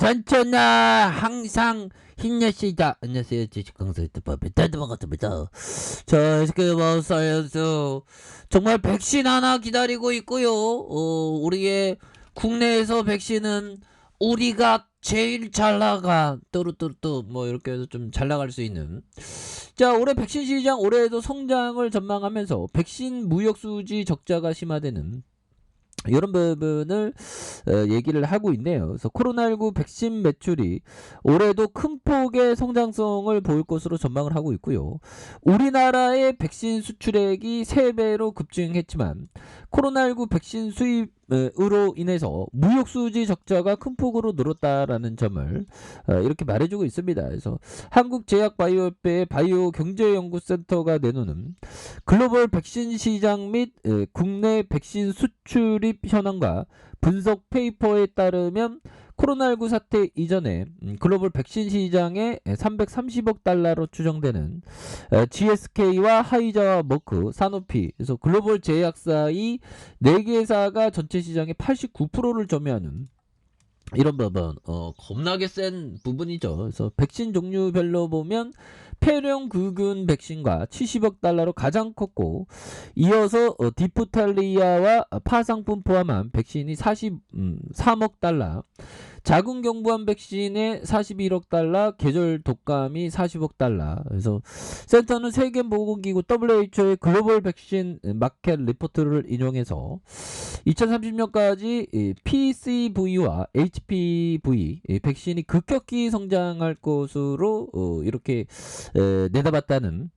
부산전나 항상 힘내시다. 안녕하세요. 주식강사 유튜버의 반갑습니다. 자, SK 사이언스 정말 백신 하나 기다리고 있고요. 우리의 국내에서 백신은 우리가 제일 잘 나가 뚜루뚜루뚜 뭐 이렇게 해서 좀 잘 나갈 수 있는. 자, 올해 백신 시장 올해에도 성장을 전망하면서 백신 무역 수지 적자가 심화되는 이런 부분을 얘기를 하고 있네요. 그래서 코로나19 백신 매출이 올해도 큰 폭의 성장성을 보일 것으로 전망을 하고 있고요. 우리나라의 백신 수출액이 3배로 급증했지만 코로나19 백신 수입으로 인해서 무역 수지 적자가 큰 폭으로 늘었다라는 점을 이렇게 말해주고 있습니다. 그래서 한국제약바이오협회의 바이오경제연구센터가 내놓는 글로벌 백신 시장 및 국내 백신 수출입 현황과 분석 페이퍼에 따르면 코로나19 사태 이전에 글로벌 백신 시장에 330억 달러로 추정되는 GSK와 하이자와 머크, 사노피, 그래서 글로벌 제약사 이 4개사가 전체 시장의 89%를 점유하는 이런 부분 겁나게 센 부분이죠. 그래서 백신 종류별로 보면 폐렴 구균 백신과 70억 달러로 가장 컸고, 이어서 디프탈리아와 파상품 포함한 백신이 43억 달러, 자궁경부암 백신에 41억 달러, 계절 독감이 40억 달러. 그래서 센터는 세계보건기구 WHO의 글로벌 백신 마켓 리포트를 인용해서 2030년까지 PCV와 HPV 백신이 급격히 성장할 것으로 이렇게 내다봤다는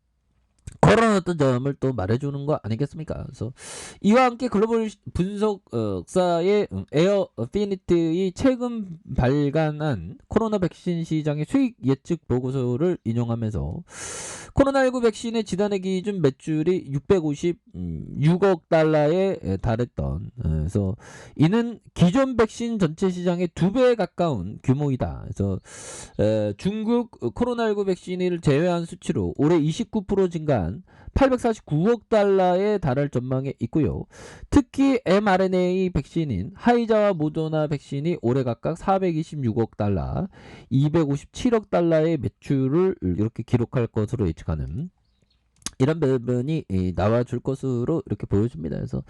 그런 어떤 점을 또 말해주는 거 아니겠습니까? 그래서 이와 함께 글로벌 분석사의 에어 어피니티의 최근 발간한 코로나 백신 시장의 수익 예측 보고서를 인용하면서 코로나19 백신의 지난해 기준 매출이 656억 달러에 달했던, 그래서 이는 기존 백신 전체 시장의 2배에 가까운 규모이다. 그래서 중국 코로나19 백신을 제외한 수치로 올해 29% 증가한 849억 달러에 달할 전망에 있고요. 특히 mRNA 백신인 하이자와 모더나 백신이 올해 각각 426억 달러, 257억 달러의 매출을 이렇게 기록할 것으로 예측하는 이런 부분이 나와줄 것으로 이렇게 보여집니다. 그래서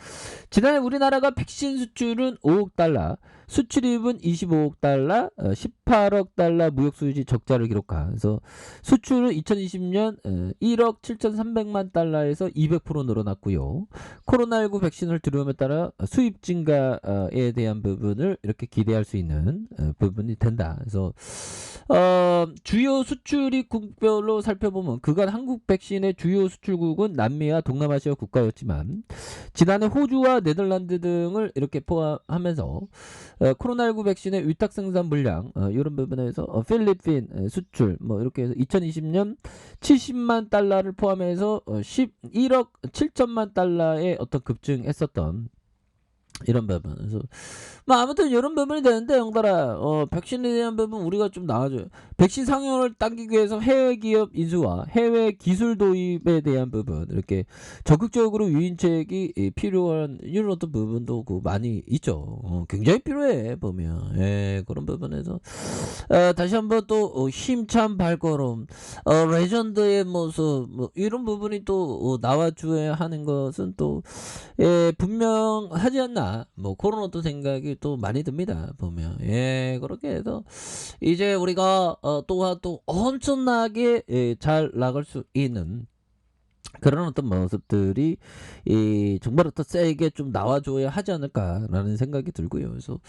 지난해 우리나라가 백신 수출은 5억 달러, 수출입은 25억 달러, 18억 달러 무역 수지 적자를 기록한. 그래서 수출은 2020년 1억 7,300만 달러에서 200% 늘어났고요. 코로나19 백신을 들여옴에 따라 수입 증가에 대한 부분을 이렇게 기대할 수 있는 부분이 된다. 그래서 주요 수출입국별로 살펴보면 그간 한국 백신의 주요 수출국은 남미와 동남아시아 국가였지만 지난해 호주와 네덜란드 등을 이렇게 포함하면서 코로나19 백신의 위탁 생산 물량 이런 부분에서 필리핀 수출 뭐 이렇게 해서 2020년 70만 달러를 포함해서 11억 7천만 달러의 어떤 급증했었던 이런 부분. 그래서 뭐 아무튼 이런 부분이 되는데, 형들아 백신에 대한 부분 우리가 좀 나와줘요. 백신 상용을 당기기 위해서 해외 기업 인수와 해외 기술 도입에 대한 부분 이렇게 적극적으로 유인책이 필요한 이런 어떤 부분도 많이 있죠. 굉장히 필요해 보면. 그런 부분에서 다시 한번 또 힘찬 발걸음, 레전드의 모습 뭐 이런 부분이 또 나와줘야 하는 것은 또 분명하지 않나, 뭐 그런 어떤 생각이 또 많이 듭니다 보면. 그렇게 해서 이제 우리가 또한 또 엄청나게 잘 나갈 수 있는 그런 어떤 모습들이 정말 어떤 세게 좀 나와줘야 하지 않을까라는 생각이 들고요. 그래서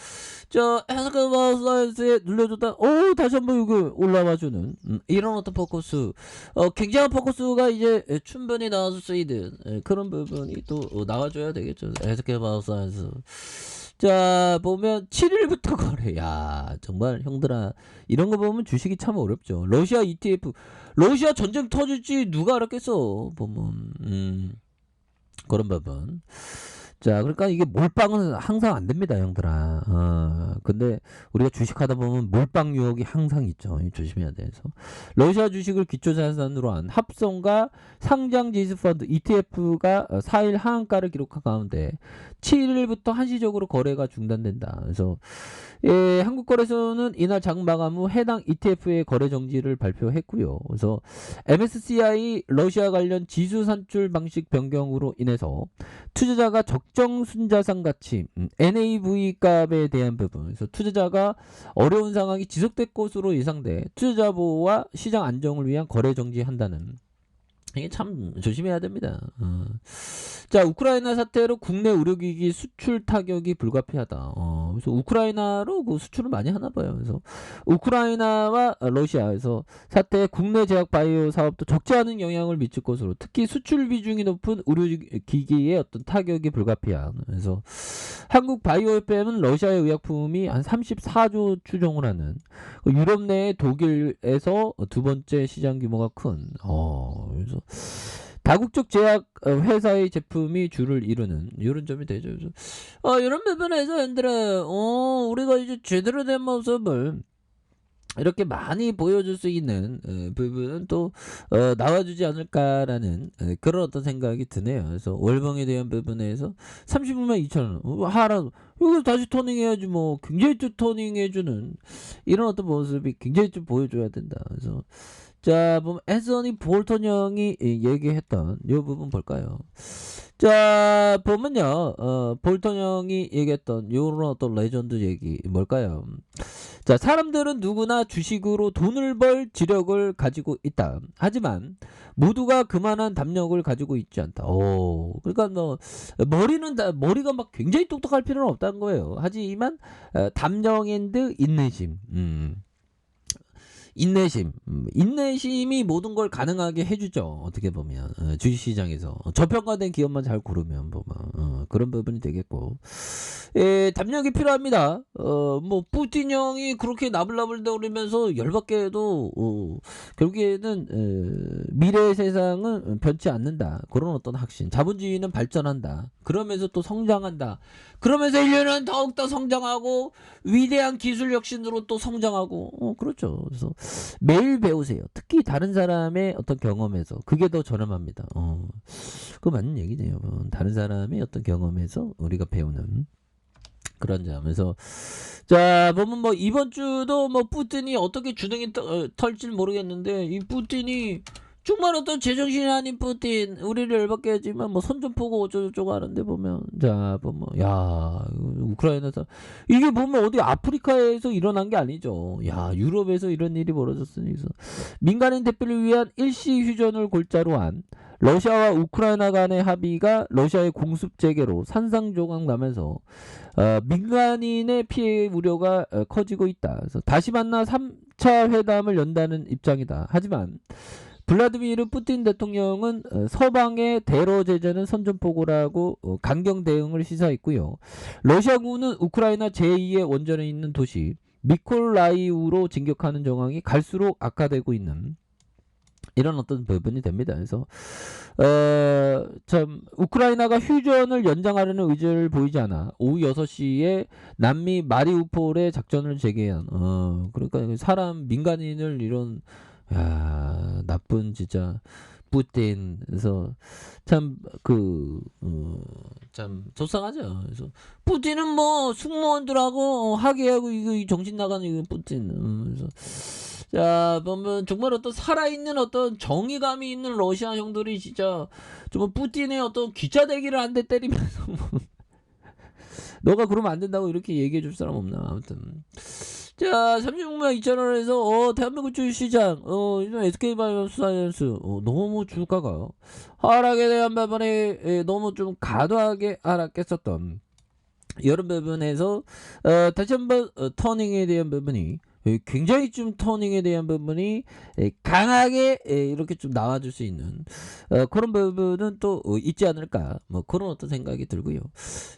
저 해석과 사이언스에 눌러줬다 다시 한번 여기 올라와주는 이런 어떤 포커스, 굉장한 포커스가 이제 충분히 나와줄 수 있는 그런 부분이 또 나와줘야 되겠죠. 해석과 사이언스. 자, 보면 7일부터 거래. 야, 정말 형들아, 이런 거 보면 주식이 참 어렵죠. 러시아 ETF, 러시아 전쟁 터질지 누가 알았겠어 보면. 그런 부분. 자, 그러니까 이게 몰빵은 항상 안 됩니다, 형들아. 근데 우리가 주식하다 보면 몰빵 유혹이 항상 있죠. 조심해야 돼서. 러시아 주식을 기초자산으로 한 합성과 상장 지수 펀드 ETF가 4일 하한가를 기록한 가운데 7일부터 한시적으로 거래가 중단된다. 그래서 한국거래소는 이날 장 마감 후 해당 ETF의 거래 정지를 발표했고요. 그래서 MSCI 러시아 관련 지수 산출 방식 변경으로 인해서 투자자가 적정 순자산 가치 NAV 값에 대한 부분, 그래서 투자자가 어려운 상황이 지속될 것으로 예상돼 투자자 보호와 시장 안정을 위한 거래 정지한다는, 이게 참 조심해야 됩니다. 자, 우크라이나 사태로 국내 의료기기 수출 타격이 불가피하다. 그래서 우크라이나로 그 수출을 많이 하나 봐요. 그래서 우크라이나와 러시아에서 사태 국내 제약 바이오 사업도 적지 않은 영향을 미칠 것으로, 특히 수출 비중이 높은 의료기기의 어떤 타격이 불가피한. 그래서 한국 바이오협회는 러시아의 의약품이 한 34조 추정을 하는, 유럽 내 독일에서 두 번째 시장 규모가 큰. 그래서 다국적 제약 회사의 제품이 주를 이루는 이런 점이 되죠. 그래서 이런 부분에서 얘들아, 우리가 이제 제대로 된 모습을 이렇게 많이 보여줄 수 있는 부분은 또 나와주지 않을까라는 그런 어떤 생각이 드네요. 그래서 월봉에 대한 부분에서 30분만 2,000원 하라, 이거 다시 토닝해야지 뭐. 굉장히 좀 토닝해주는 이런 어떤 모습이 굉장히 좀 보여줘야 된다. 그래서 자, 보면 앤서니 볼턴 형이 얘기했던 이 부분 볼까요? 자, 보면요, 볼턴 형이 얘기했던 요런 어떤 레전드 얘기 뭘까요? 자, 사람들은 누구나 주식으로 돈을 벌 지력을 가지고 있다. 하지만 모두가 그만한 담력을 가지고 있지 않다. 그러니까 뭐 머리가 막 굉장히 똑똑할 필요는 없다는 거예요. 하지만 담력 앤드 인내심. 인내심이 모든 걸 가능하게 해주죠. 어떻게 보면 주식시장에서 저평가된 기업만 잘 고르면 보면 그런 부분이 되겠고, 담력이 필요합니다. 뭐 푸틴 형이 그렇게 나불나불거리면서 열받게 해도 결국에는 미래의 세상은 변치 않는다. 그런 어떤 확신. 자본주의는 발전한다. 그러면서 또 성장한다. 그러면서 인류는 더욱더 성장하고 위대한 기술 혁신으로 또 성장하고, 그렇죠. 그래서 매일 배우세요. 특히 다른 사람의 어떤 경험에서. 그게 더 저렴합니다. 그거 맞는 얘기네요. 다른 사람의 어떤 경험에서 우리가 배우는 그런 점에서. 자, 보면 뭐 이번 주도 뭐 푸틴이 어떻게 주둥이 털지 모르겠는데, 이 푸틴이 정말 어떤 제정신이 아닌 푸틴, 우리를 열받게 하지만 뭐 선전포고 어쩌고저쩌고 하는데 보면, 자, 보면 야, 우크라이나에서 이게 보면 어디 아프리카에서 일어난 게 아니죠. 야, 유럽에서 이런 일이 벌어졌으니. 그래서 민간인 대피를 위한 일시 휴전을 골자로 한 러시아와 우크라이나 간의 합의가 러시아의 공습 재개로 산산조각 나면서 민간인의 피해 우려가 커지고 있다. 그래서 다시 만나 3차 회담을 연다는 입장이다. 하지만 블라디미르 푸틴 대통령은 서방의 대러 제재는 선전포고라고 강경 대응을 시사했고요. 러시아군은 우크라이나 제2의 원전에 있는 도시 미콜라이우로 진격하는 정황이 갈수록 악화되고 있는 이런 어떤 부분이 됩니다. 그래서 참 우크라이나가 휴전을 연장하려는 의지를 보이지 않아 오후 6시에 남미 마리우폴에 작전을 재개한, 그러니까 사람 민간인을 이런, 야, 나쁜 진짜 푸틴. 그래서 참 참 속상하죠. 그래서 푸틴은 뭐 승무원들하고 하게하고 이거 정신 나가는 이거 푸틴. 그래서 자, 보면 정말 어떤 살아있는 어떤 정의감이 있는 러시아 형들이 진짜 정말 푸틴의 어떤 기차대기를 한 대 때리면서 너가 그러면 안 된다고 이렇게 얘기해 줄 사람 없나. 아무튼 자, 36만 2천원에서 대한민국 주식시장 SK바이오사이언스 너무 주가가 하락에 대한 부분에 너무 좀 과도하게 하락했었던 이런 부분에서 다시 한번 터닝에 대한 부분이 굉장히 좀 터닝에 대한 부분이 강하게 이렇게 좀 나와줄 수 있는 그런 부분은 또 있지 않을까 뭐 그런 어떤 생각이 들고요.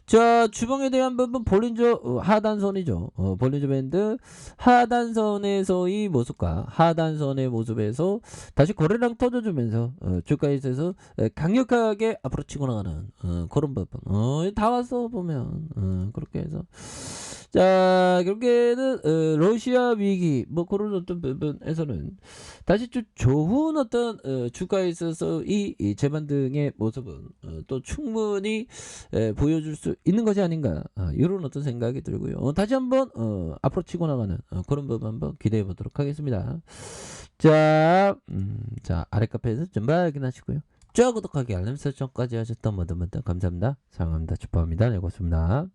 자, 주봉에 대한 부분 볼린저 하단선이죠. 볼린저 밴드 하단선에서의 모습과 하단선의 모습에서 다시 거래량 터져주면서 주가에 있어서 강력하게 앞으로 치고 나가는 그런 부분. 다 왔어 보면 그렇게 해서 자 결국에는 러시아 위기 뭐 그런 어떤 부분에서는 다시 좀 좋은 어떤 주가에 있어서 이 재반등의 모습은 또 충분히 보여줄 수 있는 것이 아닌가 이런 어떤 생각이 들고요. 다시 한번 앞으로 치고 나가는 그런 부분 한번 기대해 보도록 하겠습니다. 자, 자 아래 카페에서 좀 확인하시고요. 좋아요 구독하기 알림 설정까지 하셨던 모든 분들 감사합니다. 사랑합니다. 축복합니다. 네 고맙습니다.